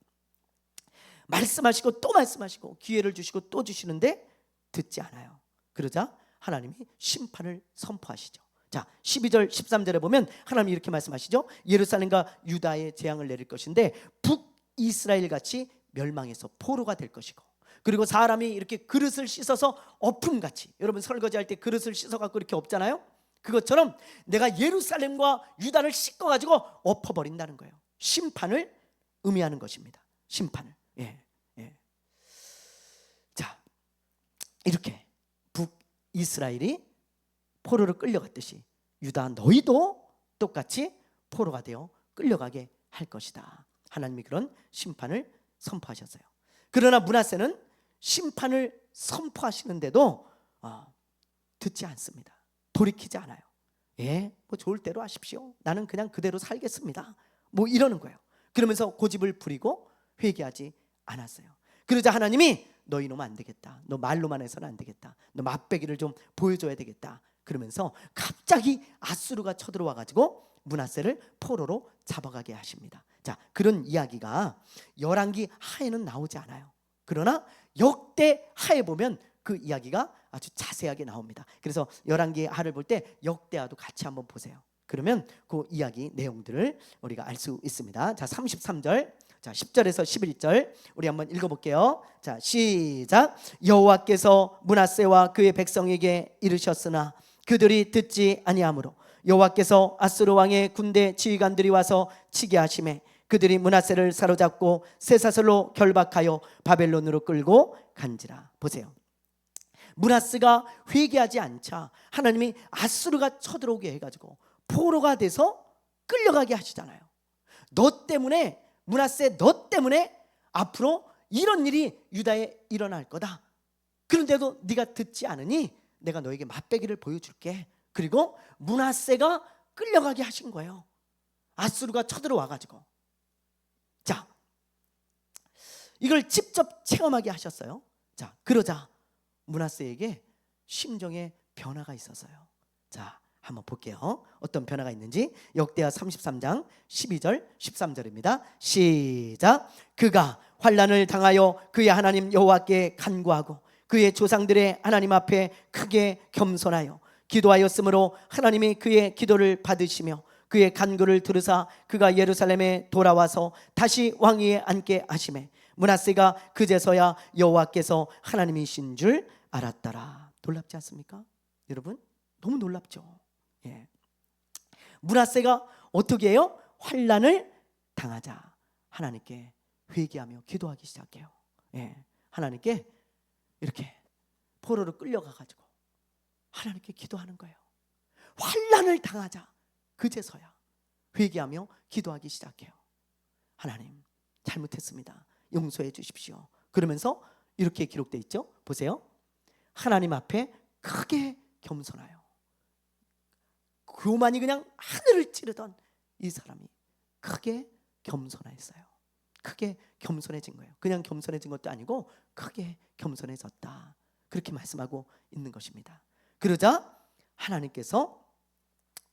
말씀하시고 또 말씀하시고 기회를 주시고 또 주시는데 듣지 않아요. 그러자 하나님이 심판을 선포하시죠. 자, 12절 13절에 보면 하나님이 이렇게 말씀하시죠. 예루살렘과 유다에 재앙을 내릴 것인데 북이스라엘 같이 멸망해서 포로가 될 것이고, 그리고 사람이 이렇게 그릇을 씻어서 어품같이, 여러분 설거지할 때 그릇을 씻어갖고 이렇게 엎잖아요. 그것처럼 내가 예루살렘과 유다를 씻어가지고 엎어버린다는 거예요. 심판을 의미하는 것입니다. 심판을. 예. 자, 이렇게 북이스라엘이 포로로 끌려갔듯이 유다 너희도 똑같이 포로가 되어 끌려가게 할 것이다. 하나님이 그런 심판을 선포하셨어요. 그러나 므낫세는 심판을 선포하시는데도 듣지 않습니다. 돌이키지 않아요. 예, 뭐 좋을 대로 하십시오. 나는 그냥 그대로 살겠습니다. 뭐 이러는 거예요. 그러면서 고집을 부리고 회개하지 않았어요. 그러자 하나님이 너 이놈 안 되겠다. 너 말로만 해서는 안 되겠다. 너 맛배기를 좀 보여줘야 되겠다. 그러면서 갑자기 아수르가 쳐들어와 가지고 므낫세를 포로로 잡아가게 하십니다. 자, 그런 이야기가 열왕기 하에는 나오지 않아요. 그러나 역대 하에 보면 그 이야기가 아주 자세하게 나옵니다. 그래서 열왕기 하를 볼 때 역대하도 같이 한번 보세요. 그러면 그 이야기 내용들을 우리가 알 수 있습니다. 자, 33절 자, 10절에서 11절 우리 한번 읽어볼게요. 자, 시작. 여호와께서 므낫세와 그의 백성에게 이르셨으나 그들이 듣지 아니하므로 여호와께서 아수르 왕의 군대 지휘관들이 와서 치게 하심에 그들이 므낫세를 사로잡고 쇠사슬로 결박하여 바벨론으로 끌고 간지라. 보세요. 므낫세가 회개하지 않자 하나님이 아수르가 쳐들어오게 해가지고 포로가 돼서 끌려가게 하시잖아요. 너 때문에, 므낫세 너 때문에 앞으로 이런 일이 유다에 일어날 거다. 그런데도 네가 듣지 않으니 내가 너에게 맛배기를 보여줄게. 그리고 므낫세가 끌려가게 하신 거예요. 아수르가 쳐들어와가지고. 자, 이걸 직접 체험하게 하셨어요. 자, 그러자 므낫세에게 심정의 변화가 있었어요. 자, 한번 볼게요. 어떤 변화가 있는지. 역대하 33장 12절 13절입니다. 시작. 그가 환난을 당하여 그의 하나님 여호와께 간구하고 그의 조상들의 하나님 앞에 크게 겸손하여 기도하였으므로 하나님이 그의 기도를 받으시며 그의 간구를 들으사 그가 예루살렘에 돌아와서 다시 왕위에 앉게 하시매 므낫세가 그제서야 여호와께서 하나님이신 줄 알았더라. 놀랍지 않습니까? 여러분, 너무 놀랍죠. 예. 므낫세가 어떻게 해요? 환난을 당하자 하나님께 회개하며 기도하기 시작해요. 예. 하나님께 이렇게 포로로 끌려가가지고 하나님께 기도하는 거예요. 환난을 당하자 그제서야 회개하며 기도하기 시작해요. 하나님, 잘못했습니다. 용서해 주십시오. 그러면서 이렇게 기록되어 있죠. 보세요. 하나님 앞에 크게 겸손하여. 교만이 그냥 하늘을 찌르던 이 사람이 크게 겸손했어요. 크게 겸손해진 거예요. 그냥 겸손해진 것도 아니고 크게 겸손해졌다. 그렇게 말씀하고 있는 것입니다. 그러자 하나님께서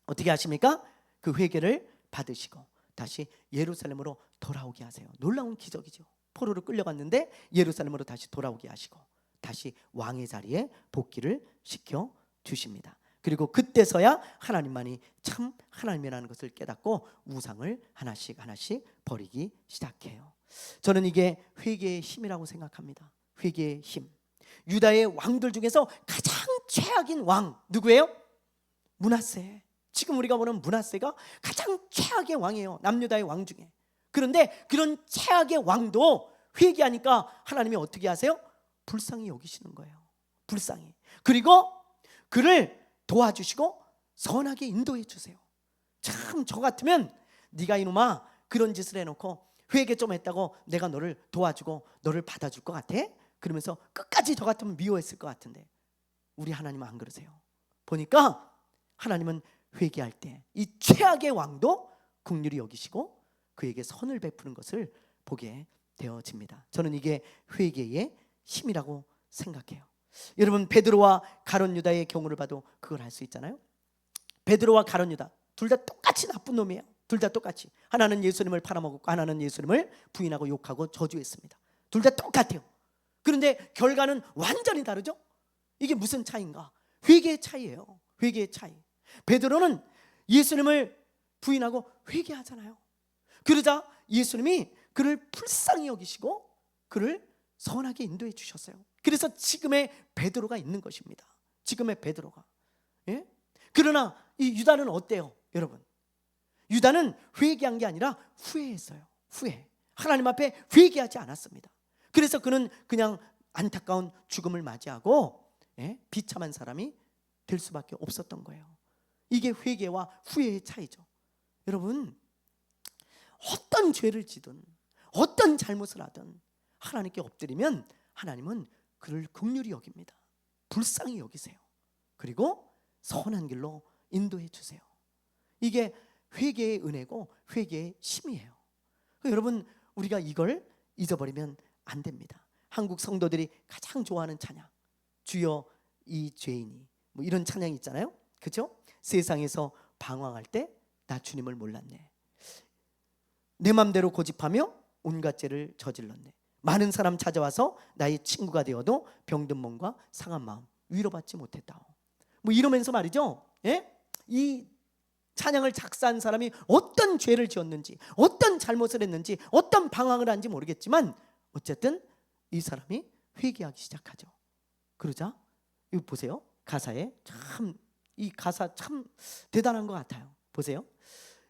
어떻게 하십니까? 그 회개를 받으시고 다시 예루살렘으로 돌아오게 하세요. 놀라운 기적이죠. 포로로 끌려갔는데 예루살렘으로 다시 돌아오게 하시고 다시 왕의 자리에 복귀를 시켜 주십니다. 그리고 그때서야 하나님만이 참 하나님이라는 것을 깨닫고 우상을 하나씩 하나씩 버리기 시작해요. 저는 이게 회개의 힘이라고 생각합니다. 회개의 힘. 유다의 왕들 중에서 가장 최악인 왕 누구예요? 므낫세. 지금 우리가 보는 므낫세가 가장 최악의 왕이에요. 남유다의 왕 중에. 그런데 그런 최악의 왕도 회개하니까 하나님이 어떻게 하세요? 불쌍히 여기시는 거예요. 불쌍히. 그리고 그를 도와주시고 선하게 인도해 주세요. 참 저 같으면 네가 이놈아 그런 짓을 해놓고 회개 좀 했다고 내가 너를 도와주고 너를 받아줄 것 같아? 그러면서 끝까지 저 같으면 미워했을 것 같은데 우리 하나님은 안 그러세요. 보니까 하나님은 회개할 때 이 최악의 왕도 긍휼히 여기시고 그에게 선을 베푸는 것을 보게 되어집니다. 저는 이게 회개의 힘이라고 생각해요. 여러분, 베드로와 가룟 유다의 경우를 봐도 그걸 알 수 있잖아요. 베드로와 가룟 유다 둘 다 똑같이 나쁜 놈이에요. 둘 다 똑같이. 하나는 예수님을 팔아먹었고 하나는 예수님을 부인하고 욕하고 저주했습니다. 둘 다 똑같아요. 그런데 결과는 완전히 다르죠. 이게 무슨 차이인가? 회개의 차이예요. 회개의 차이. 베드로는 예수님을 부인하고 회개하잖아요. 그러자 예수님이 그를 불쌍히 여기시고 그를 선하게 인도해 주셨어요. 그래서 지금의 베드로가 있는 것입니다. 지금의 베드로가. 예? 그러나 이 유다는 어때요? 여러분, 유다는 회개한 게 아니라 후회했어요. 후회. 하나님 앞에 회개하지 않았습니다. 그래서 그는 그냥 안타까운 죽음을 맞이하고 비참한 사람이 될 수밖에 없었던 거예요. 이게 회개와 후회의 차이죠. 여러분, 어떤 죄를 지든 어떤 잘못을 하든 하나님께 엎드리면 하나님은 그를 긍휼히 여깁니다. 불쌍히 여기세요. 그리고 선한 길로 인도해 주세요. 이게 회개의 은혜고 회개의 힘이에요. 여러분, 우리가 이걸 잊어버리면 안 됩니다. 한국 성도들이 가장 좋아하는 찬양, 주여 이 죄인이, 뭐 이런 찬양이 있잖아요. 그렇죠? 세상에서 방황할 때 나 주님을 몰랐네. 내 맘대로 고집하며 온갖 죄를 저질렀네. 많은 사람 찾아와서 나의 친구가 되어도 병든 몸과 상한 마음 위로받지 못했다. 뭐 이러면서 말이죠. 예? 이 찬양을 작사한 사람이 어떤 죄를 지었는지, 어떤 잘못을 했는지, 어떤 방황을 한지 모르겠지만 어쨌든 이 사람이 회개하기 시작하죠. 그러자 이거 보세요. 가사에 참, 이 가사 참 대단한 것 같아요. 보세요.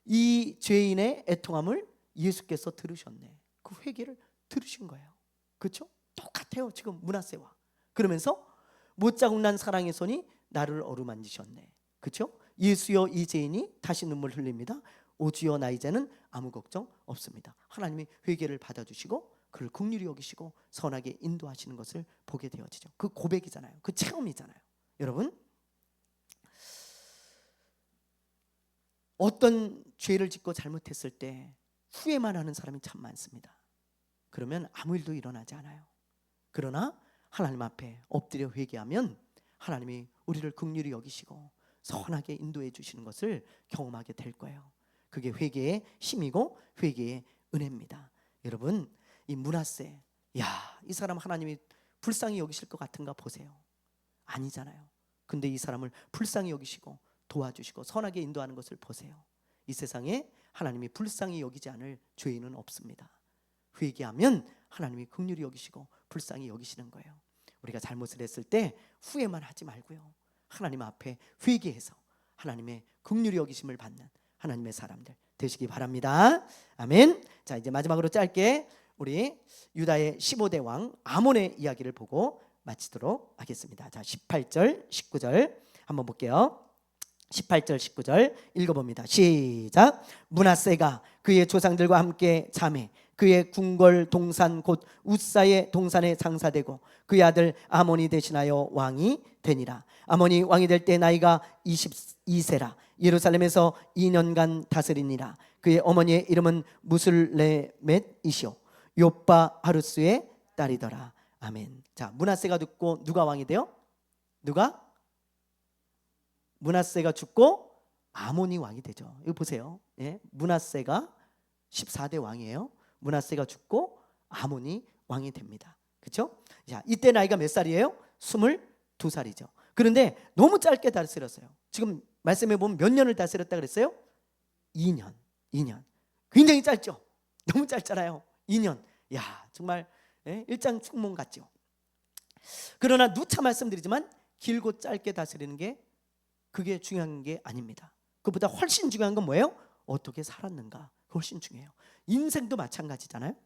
이 죄인의 애통함을 예수께서 들으셨네. 그 회개를 들으신 거예요. 그렇죠? 똑같아요. 지금 므낫세와. 그러면서 못자국 난 사랑의 손이 나를 어루만지셨네. 그렇죠? 예수여 이 죄인이 다시 눈물 흘립니다. 오 주여 나 이제는 아무 걱정 없습니다. 하나님이 회개를 받아주시고 그를 긍휼히 여기시고 선하게 인도하시는 것을 보게 되어지죠. 그 고백이잖아요. 그 체험이잖아요. 여러분, 어떤 죄를 짓고 잘못했을 때 후회만 하는 사람이 참 많습니다. 그러면 아무 일도 일어나지 않아요. 그러나 하나님 앞에 엎드려 회개하면 하나님이 우리를 긍휼히 여기시고 선하게 인도해 주시는 것을 경험하게 될 거예요. 그게 회개의 힘이고 회개의 은혜입니다. 여러분, 이 므낫세, 이 사람 하나님이 불쌍히 여기실 것 같은가 보세요. 아니잖아요. 근데 이 사람을 불쌍히 여기시고 도와주시고 선하게 인도하는 것을 보세요. 이 세상에 하나님이 불쌍히 여기지 않을 죄인은 없습니다. 회개하면 하나님이 긍휼히 여기시고 불쌍히 여기시는 거예요. 우리가 잘못을 했을 때 후회만 하지 말고요, 하나님 앞에 회개해서 하나님의 긍휼히 여기심을 받는 하나님의 사람들 되시기 바랍니다. 아멘. 자, 이제 마지막으로 짧게 우리 유다의 15대 왕 아몬의 이야기를 보고 마치도록 하겠습니다. 자, 18절 19절 한번 볼게요. 18절 19절 읽어봅니다. 시작. 므낫세가 그의 조상들과 함께 잠에 그의 궁궐 동산 곧 우사의 동산에 장사되고 그의 아들 아몬이 대신하여 왕이 되니라. 아몬이 왕이 될 때 나이가 22세라. 예루살렘에서 2년간 다스리니라. 그의 어머니의 이름은 무슬레멧이시오 요빠 하루스의 딸이더라. 아멘. 자, 므낫세가 죽고 누가 왕이 돼요? 누가? 므낫세가 죽고 아몬이 왕이 되죠. 이거 보세요. 예, 므낫세가 14대 왕이에요. 므낫세가 죽고 아몬이 왕이 됩니다. 그렇죠? 자, 이때 나이가 몇 살이에요? 22살이죠. 그런데 너무 짧게 다스렸어요. 지금 말씀해 보면 몇 년을 다스렸다 그랬어요? 2년. 굉장히 짧죠. 너무 짧잖아요. 2년. 야, 정말 일장 충몽 같죠. 그러나 누차 말씀드리지만 길고 짧게 다스리는 게 그게 중요한 게 아닙니다. 그보다 훨씬 중요한 건 뭐예요? 어떻게 살았는가. 훨씬 중요해요. 인생도 마찬가지잖아요.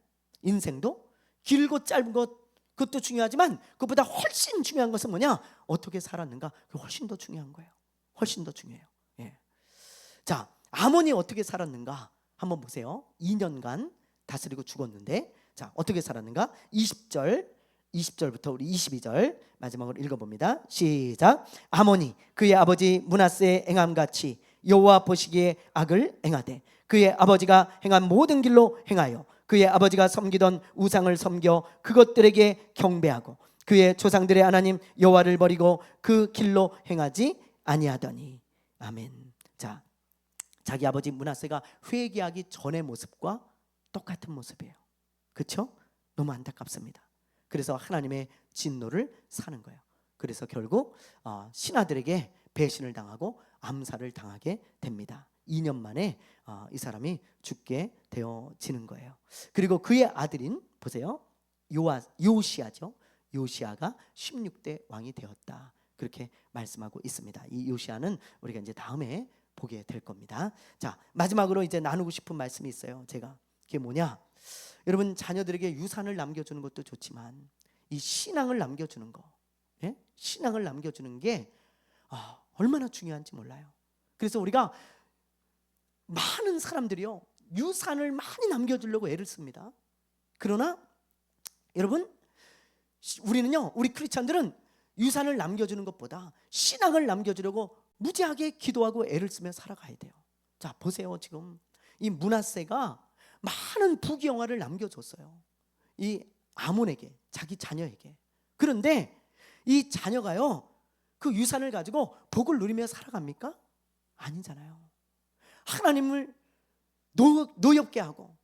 인생도 길고 짧은 것 그것도 중요하지만 그것보다 훨씬 중요한 것은 뭐냐? 어떻게 살았는가. 그게 훨씬 더 중요한 거예요. 훨씬 더 중요해요. 예. 자, 아몬이 어떻게 살았는가 한번 보세요. 2년간 다스리고 죽었는데, 자, 어떻게 살았는가? 20절부터 우리 22절 마지막으로 읽어봅니다. 시작. 아몬이 그의 아버지 므낫세의 행함같이 여호와 보시기에 악을 행하되 그의 아버지가 행한 모든 길로 행하여 그의 아버지가 섬기던 우상을 섬겨 그것들에게 경배하고 그의 조상들의 하나님 여호와를 버리고 그 길로 행하지 아니하더니. 아멘. 자, 자기 아버지 므낫세가 회개하기 전의 모습과 똑같은 모습이에요. 그렇죠? 너무 안타깝습니다. 그래서 하나님의 진노를 사는 거예요. 그래서 결국 신하들에게 배신을 당하고 암살을 당하게 됩니다. 2년 만에 이 사람이 죽게 되어지는 거예요. 그리고 그의 아들인 보세요. 요시아죠. 요시아가 16대 왕이 되었다. 그렇게 말씀하고 있습니다. 이 요시아는 우리가 이제 다음에 보게 될 겁니다. 자, 마지막으로 이제 나누고 싶은 말씀이 있어요. 제가 그게 뭐냐? 여러분, 자녀들에게 유산을 남겨주는 것도 좋지만 이 신앙을 남겨주는 거, 예? 신앙을 남겨주는 게 얼마나 중요한지 몰라요. 그래서 우리가 많은 사람들이요 유산을 많이 남겨주려고 애를 씁니다. 그러나 여러분, 우리는요, 우리 크리스찬들은 유산을 남겨주는 것보다 신앙을 남겨주려고 무지하게 기도하고 애를 쓰며 살아가야 돼요. 자, 보세요. 지금 이 므낫세가 많은 부귀영화를 남겨줬어요. 이 아몬에게, 자기 자녀에게. 그런데 이 자녀가요 그 유산을 가지고 복을 누리며 살아갑니까? 아니잖아요. 하나님을 노엽게 하고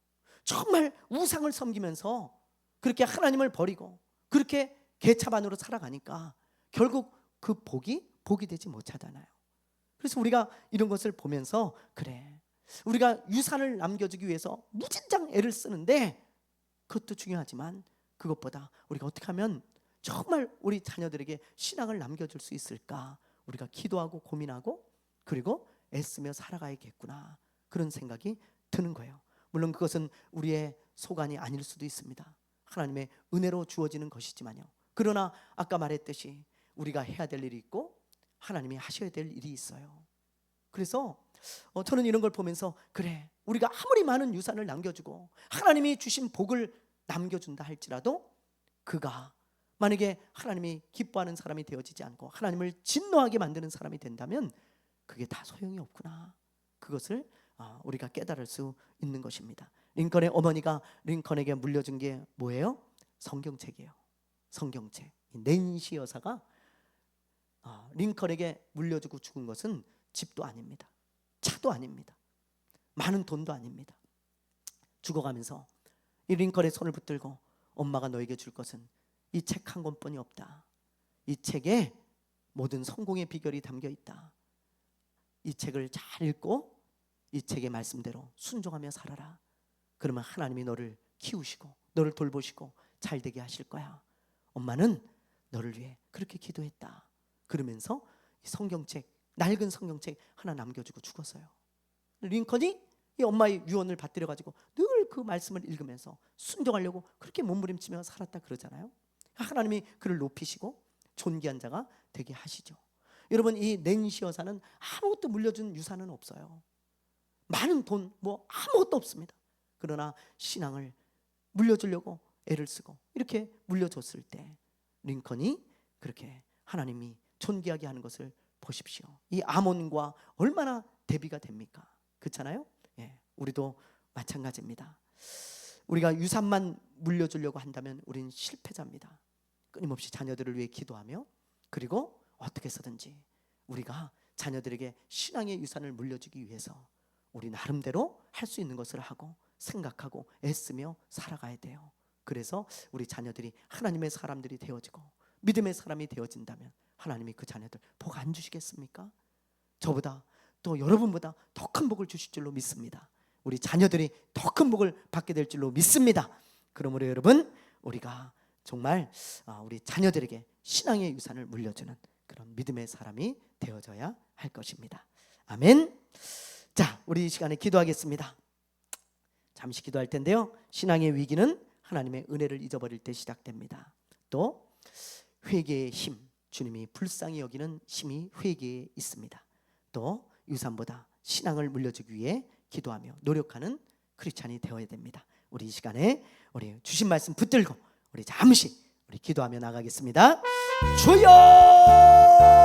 정말 우상을 섬기면서 그렇게 하나님을 버리고 그렇게 개차반으로 살아가니까 결국 그 복이 되지 못하잖아요. 그래서 우리가 이런 것을 보면서 그래, 우리가 유산을 남겨주기 위해서 무진장 애를 쓰는데 그것도 중요하지만 그것보다 우리가 어떻게 하면 정말 우리 자녀들에게 신앙을 남겨줄 수 있을까, 우리가 기도하고 고민하고 그리고 애쓰며 살아가야겠구나, 그런 생각이 드는 거예요. 물론 그것은 우리의 소관이 아닐 수도 있습니다. 하나님의 은혜로 주어지는 것이지만요. 그러나 아까 말했듯이 우리가 해야 될 일이 있고 하나님이 하셔야 될 일이 있어요. 그래서 저는 이런 걸 보면서 그래, 우리가 아무리 많은 유산을 남겨주고 하나님이 주신 복을 남겨준다 할지라도 그가 만약에 하나님이 기뻐하는 사람이 되어지지 않고 하나님을 진노하게 만드는 사람이 된다면 그게 다 소용이 없구나, 그것을 우리가 깨달을 수 있는 것입니다. 링컨의 어머니가 링컨에게 물려준 게 뭐예요? 성경책이에요. 성경책. 낸시 여사가 링컨에게 물려주고 죽은 것은 집도 아닙니다. 차도 아닙니다. 많은 돈도 아닙니다. 죽어가면서 이 링컨의 손을 붙들고 엄마가 너에게 줄 것은 이 책 한 권뿐이 없다. 이 책에 모든 성공의 비결이 담겨 있다. 이 책을 잘 읽고 이 책의 말씀대로 순종하며 살아라. 그러면 하나님이 너를 키우시고 너를 돌보시고 잘 되게 하실 거야. 엄마는 너를 위해 그렇게 기도했다. 그러면서 이 성경책, 낡은 성경책 하나 남겨주고 죽었어요. 링컨이 이 엄마의 유언을 받들여 가지고 늘 그 말씀을 읽으면서 순종하려고 그렇게 몸부림치며 살았다 그러잖아요. 하나님이 그를 높이시고 존귀한 자가 되게 하시죠. 여러분, 이 낸시 여사는 아무것도 물려준 유산은 없어요. 많은 돈 뭐 아무것도 없습니다. 그러나 신앙을 물려주려고 애를 쓰고 이렇게 물려줬을 때 링컨이 그렇게 하나님이 존귀하게 하는 것을 보십시오. 이 아몬과 얼마나 대비가 됩니까? 그렇잖아요. 예, 우리도 마찬가지입니다. 우리가 유산만 물려주려고 한다면 우리는 실패자입니다. 끊임없이 자녀들을 위해 기도하며 그리고 어떻게 해서든지 우리가 자녀들에게 신앙의 유산을 물려주기 위해서 우리 나름대로 할 수 있는 것을 하고 생각하고 애쓰며 살아가야 돼요. 그래서 우리 자녀들이 하나님의 사람들이 되어지고 믿음의 사람이 되어진다면 하나님이 그 자녀들 복 안 주시겠습니까? 저보다 또 여러분보다 더 큰 복을 주실 줄로 믿습니다. 우리 자녀들이 더 큰 복을 받게 될 줄로 믿습니다. 그러므로 여러분, 우리가 정말 우리 자녀들에게 신앙의 유산을 물려주는 그런 믿음의 사람이 되어져야 할 것입니다. 아멘. 자, 우리 이 시간에 기도하겠습니다. 잠시 기도할 텐데요. 신앙의 위기는 하나님의 은혜를 잊어버릴 때 시작됩니다. 또 회개의 힘, 주님이 불쌍히 여기는 힘이 회개에 있습니다. 또 유산보다 신앙을 물려주기 위해 기도하며 노력하는 크리스찬이 되어야 됩니다. 우리 이 시간에 우리 주신 말씀 붙들고 우리 잠시 우리 기도하며 나가겠습니다. 주여!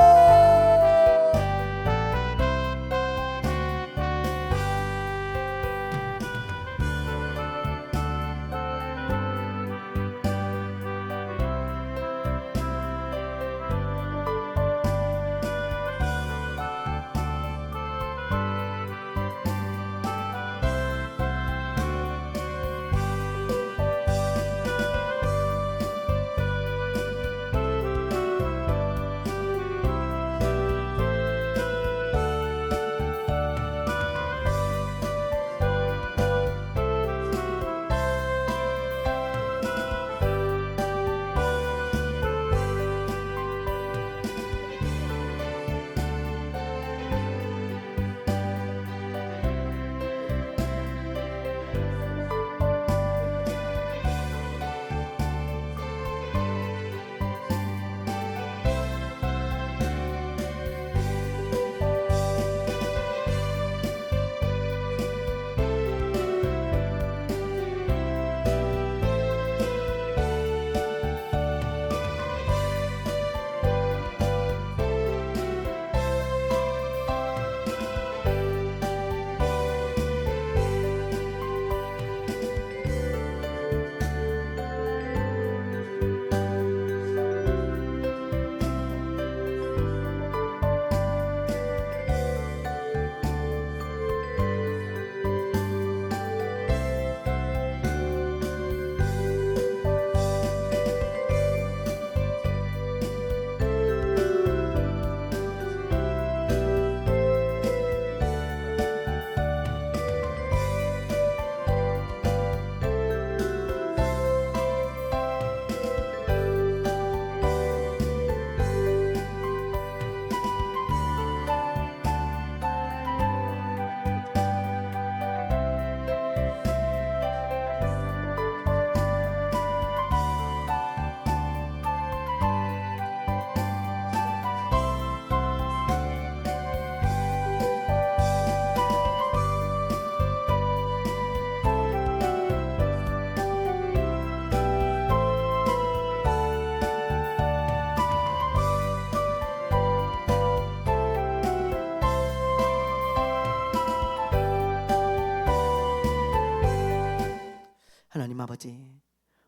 하나님 아버지,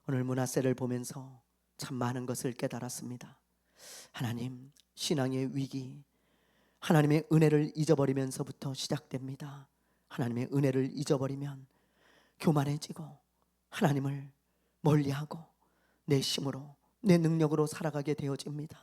오늘 므낫세를 보면서 참 많은 것을 깨달았습니다. 하나님, 신앙의 위기, 하나님의 은혜를 잊어버리면서부터 시작됩니다. 하나님의 은혜를 잊어버리면 교만해지고 하나님을 멀리하고 내 힘으로, 내 능력으로 살아가게 되어집니다.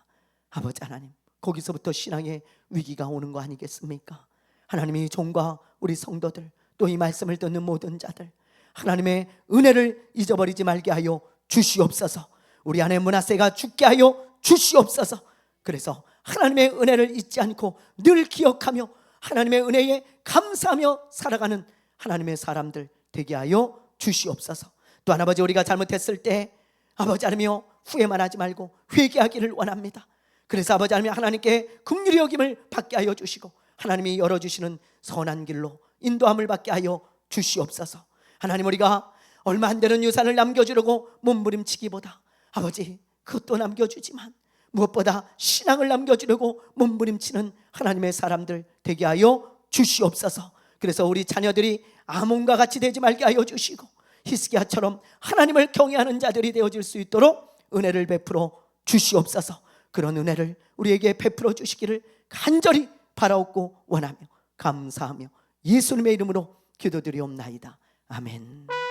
아버지 하나님, 거기서부터 신앙의 위기가 오는 거 아니겠습니까? 하나님이 종과 우리 성도들, 또 이 말씀을 듣는 모든 자들, 하나님의 은혜를 잊어버리지 말게 하여 주시옵소서. 우리 안에 므낫세가 죽게 하여 주시옵소서. 그래서 하나님의 은혜를 잊지 않고 늘 기억하며 하나님의 은혜에 감사하며 살아가는 하나님의 사람들 되게 하여 주시옵소서. 또한 아버지, 우리가 잘못했을 때 아버지 하나님이여 후회만 하지 말고 회개하기를 원합니다. 그래서 아버지 하나님, 하나님께 긍휼히 여김을 받게 하여 주시고 하나님이 열어주시는 선한 길로 인도함을 받게 하여 주시옵소서. 하나님, 우리가 얼마 안 되는 유산을 남겨주려고 몸부림치기보다 아버지, 그것도 남겨주지만 무엇보다 신앙을 남겨주려고 몸부림치는 하나님의 사람들 되게 하여 주시옵소서. 그래서 우리 자녀들이 아몬과 같이 되지 말게 하여 주시고 히스기야처럼 하나님을 경외하는 자들이 되어질 수 있도록 은혜를 베풀어 주시옵소서. 그런 은혜를 우리에게 베풀어 주시기를 간절히 바라옵고 원하며 감사하며 예수님의 이름으로 기도드리옵나이다. 아멘.